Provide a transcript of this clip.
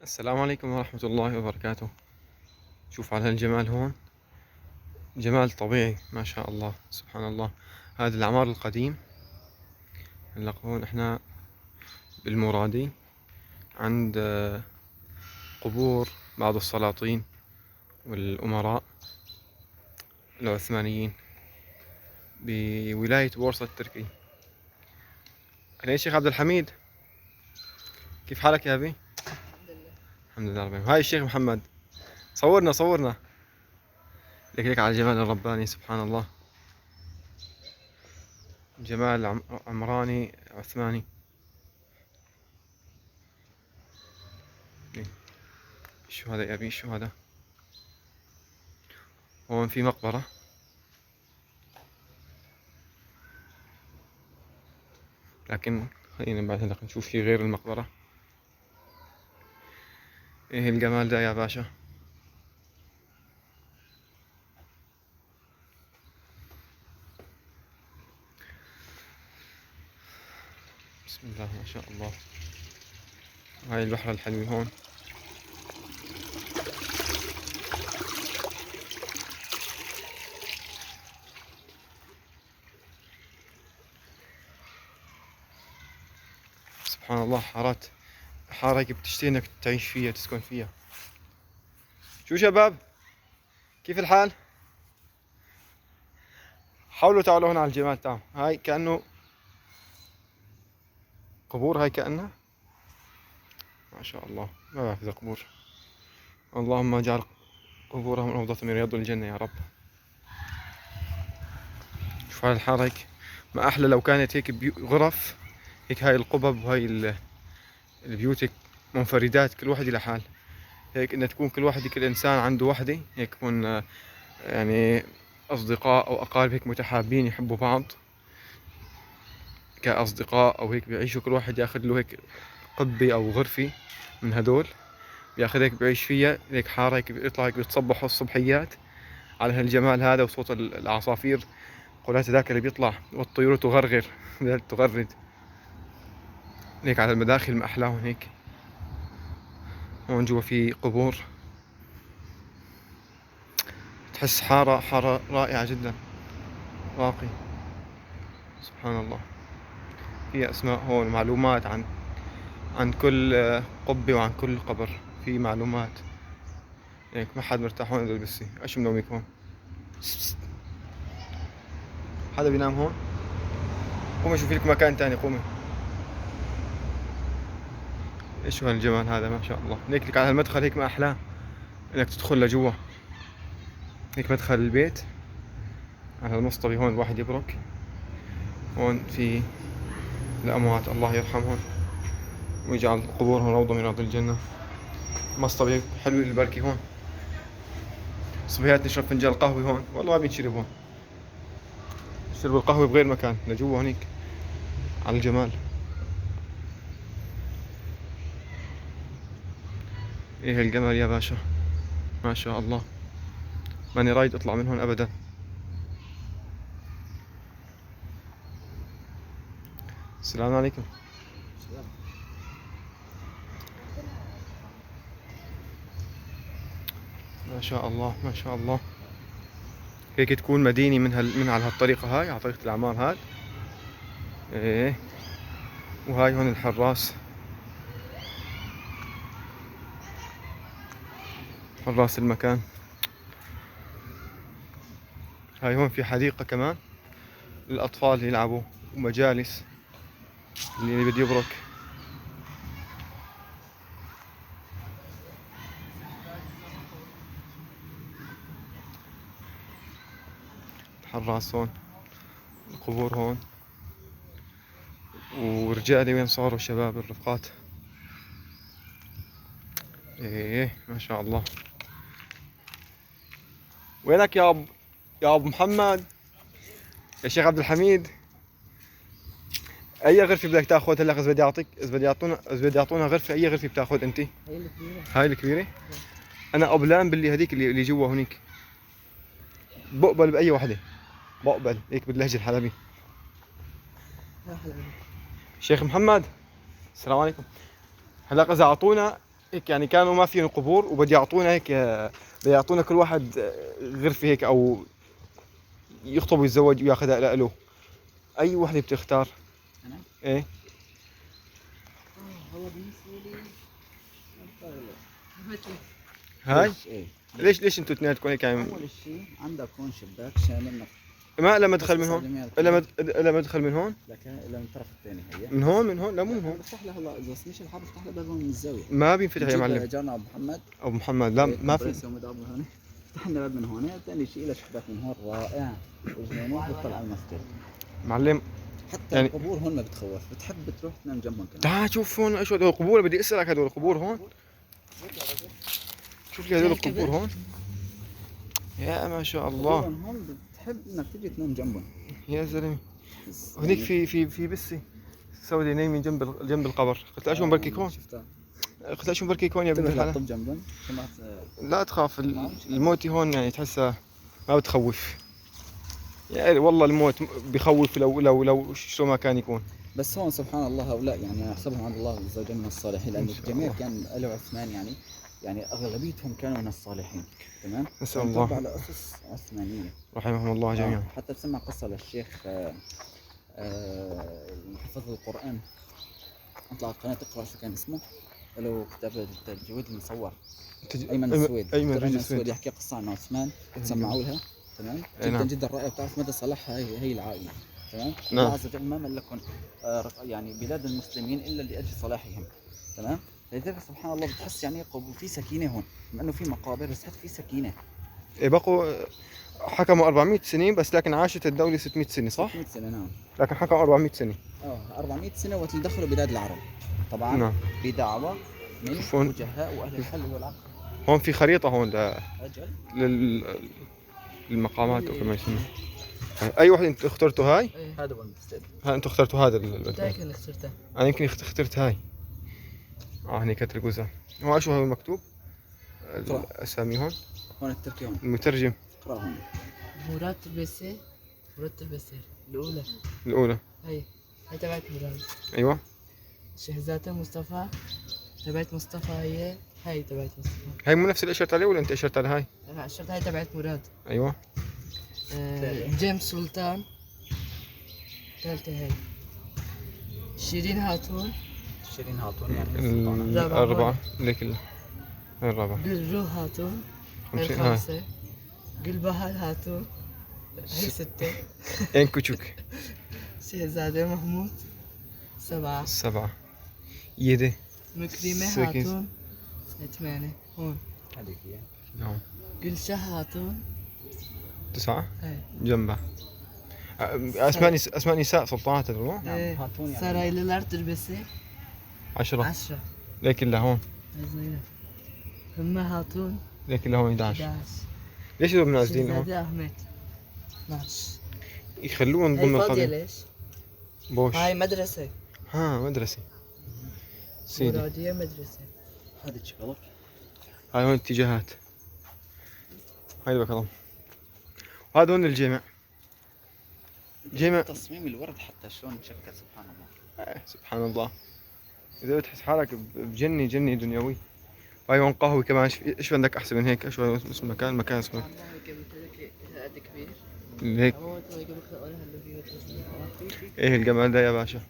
السلام عليكم ورحمة الله وبركاته. شوف على هالجمال هون، جمال طبيعي ما شاء الله سبحان الله. هذا العمار القديم. هلا هون احنا بالمرادي عند قبور بعض السلاطين والأمراء العثمانيين بولاية بورصة التركي. أهلا يا شيخ عبد الحميد، كيف حالك يا أبي؟ الحمد لله رب العالمين. هاي الشيخ محمد، صورنا لك على الجمال الرباني سبحان الله. جمال عمراني عثماني. شو هذا يا أبي؟ شو هذا؟ هون في مقبرة، لكن خلينا بعد هلا نشوف شي غير المقبرة. ايه الجمال ده يا باشا. بسم الله ما شاء الله. هاي البحر الحلوي هون. سبحان الله، حارة هيك بتشتهي انك تعيش فيها تسكن فيها. شو شباب، كيف الحال؟ حاولوا تعالوا هنا على الجمال تاعهم. هاي كأنه قبور، هاي كأنها ما شاء الله. ما بعرف اذا قبور. اللهم اجعل قبورهم روضة من رياض الجنة يا رب. شوف هاي الحارة هيك، ما احلى لو كانت هيك غرف هيك. هاي القبب وهاي البيوت هيك منفردات، كل واحد إلى حال. هيك إن تكون كل إنسان عنده وحدة، هيك يكون يعني أصدقاء أو أقارب هيك متحابين يحبوا بعض كأصدقاء، أو هيك بيعيشوا كل واحد ياخذ له هيك قبة أو غرفة من هدول، بياخذ هيك بيعيش فيها. هيك حارة هيك بيطلع هيك بيتصبحوا الصبحيات على هالجمال هذا، وصوت العصافير قولات ذاك اللي بيطلع، والطيور تغرغر تغرد هيك على المداخل. ما أحلاهم هيك. هون جوا في قبور، تحس حارة رائعة جدا، راقي سبحان الله. في أسماء هون، معلومات عن كل قبة وعن كل قبر، في معلومات. هيك ما حد مرتاح هون إلا بس ايش منومك هون. حدا بينام هون؟ قومي شوفي لك مكان تاني، قومي. ايش هالجمال هذا ما شاء الله. هيك لك على هالمدخل هيك ما أحلاه انك تدخل لجوا. هيك مدخل البيت على المصطبة هون، الواحد يبرك. هون في الأموات الله يرحمهم ويجعل قبورهم روضة من رياض الجنة. مصطبة حلو البركي هون. صبيات نشرب فنجان قهوة هون، والله ما بينشرب هون. نشرب القهوة بغير مكان، لجوا هنيك على الجمال. ايه الجمال يا باشا ما شاء الله. ماني رايد اطلع من هون ابدا. السلام عليكم. ما شاء الله ما شاء الله. هيك تكون مدينة من على هالطريقة هاي، على طريقة الأعمار هاد. ايه. وهاي هون الحراس، حراس المكان. هاي هون في حديقة كمان للأطفال يلعبوا، ومجالس اللي بده يبرك. الحراس هون، القبور هون. ورجالي وين صاروا شباب الرفقات. ايه ما شاء الله. وينك يا ابو محمد، يا شيخ عبد الحميد؟ اي غرفه بدك تاخذ هلا؟ اذا بدي اعطيك، اذا بدي يعطونا غرفه، اي غرفه بتاخذ انت؟ هي الكبيرة. هاي الكبيره. انا قبلان باللي هذيك اللي جوا هنيك. بقبل باي وحده، بقبل هيك باللهجه الحلبي. أهلا. شيخ محمد السلام عليكم. هلا اذا اعطونا هيك يعني كانوا ما فيهم قبور وبده يعطونا هيك، بده يعطونا كل واحد غرفة هيك، أو يخطب ويتزوج وياخذها لإله. أي وحدة بتختار؟ أنا؟ إيه هو بالنسبة لي هاي؟ إيه؟ ليش انتوا اثنيناتكم هيك يعني؟ أول شيء عندك هون شباك شامل نفط. ما لما بس ادخل من بس هون؟ على الا ما ادخل من هون؟ لكن إلى من الطرف الثاني هي. من هون لا مو من أنا هون. بفتح لها هلا إذا سميش الحرب بفتح لها باب من الزاوية. ما بينفتح يا نجيب معلم. جارنا أبو محمد. ابو محمد لا ما في. كمبريسور مدعم من هون. فتح لنا باب من هون، ثاني شيء له شباك من هون رائع وجنينه بيطلع على المسجد. معلم حتى يعني القبور هون ما بتخوف، بتحب تروح تنام جنبهم كمان. تعال شوف هون ايش هدول القبور، بدي اسالك هدول القبور هون. شوف لي هدول القبور هون. يا ما شاء الله. هون بتحب انك تيجي تنام جنبهم. يا زلمه هنيك في بسي سوداء نايمين جنب القبر، قلت اشو بركي كون. شفتها. قلت اشو بركي كون يا بنت الحلال. طب جنبهم لا تخاف، الموت هون يعني تحسها ما بتخوف. يعني والله الموت بخوف لو شو ما كان يكون. بس هون سبحان الله هؤلاء يعني احسبهم عند الله عز وجل من الصالحين، لان إن شاء الجميع الله. كان له عثمان يعني اغلبيتهم كانوا من الصالحين. تمام. نسأل كان الله. تربى على اسس عثمانيه. رحمهم الله جميعا. حتى بسمع قصه للشيخ حفظ القران، اطلع على قناه اقرا شو كان اسمه، له كتاب الجويد المصور. ايمن السويد. ايمن السويد يحكي قصه عن عثمان سمعوا لها. تمام. جدا نعم. جدا رائع، بتعرف مدى صلاحها هي العائله. تمام. نعم. الله عز وجل ما ملكهم يعني بلاد المسلمين الا لاجل صلاحهم. تمام. لذلك سبحان الله بتحس يعني في سكينه هون، مع انه في مقابر بس في سكينه. إيه بقوا حكموا 400 سنين بس، لكن عاشت الدولة 600 سنة صح؟ 600 سنه نعم. لكن حكموا 400 سنة. 400 سنه وقت اللي دخلوا بلاد العرب. طبعا نعم. بدعوه من شوف هون. وجهاء واهل الحل والعقد. هون في خريطة هون اجل للمقامات او كما يسمى. اي واحد انت اخترتوا هاي؟ هذا هو المستد. انتوا اخترتوا هذا متأكد اللي اخترته. انا يمكن اخترت هاي. هني كتر جوزها. هو شو هو المكتوب؟ الاسامي هون. هون التركي هون. المترجم. اقرا هون. مراد تلبسي الأولى. الاولى. هي تبعت مراد. ايوه. شهزادة مصطفى تبعت مصطفى، هي تبعت مصطفى. هاي مو نفس اللي اشرت عليه ولا انت اشرت على هاي؟ لا الشرطة هي تبعت مراد. ايوه. جيمس سلطان ثالثة هي. شيرين هاتون يعني الأربعة ليك هاي الرابعة. قلرو هاتون هي هاي الخامسة. قلبهال هاتون هي 6. انكوتشوك شهزادة محمود 7. 7. يدي مكرمة سكيز. هاتون 8 هون. هذيك هي. نعم. قلشة هاتون 9 هي. جنبها. اسماء نساء سلطانات هذول. نعم هاتون يعني. سرايليلار تلبسي 10 10. ليك الا هون. زينة. هم هاتون ليك الا هون 11. 11. ليش هذول منازلين هون؟ شهزادة أحمد 12. يخلوهم هي ضمن فاضية القبيلة. ليش؟ بوش. هاي مدرسة. مدرسة سيدي. مرادية مدرسة. هذه شغلك. هاي هون اتجاهات. هاي بك الله. وهذا هون الجامع. جامع. تصميم الورد حتى شلون مشكل سبحان الله. سبحان الله. إذا بتحس حالك بجنة دنيوي. وهي هون قهوة كمان. ايش بدك احسن من هيك؟ شو اسم المكان اسمه؟ هذا كبير. هيك. ايه الجمال ده يا باشا.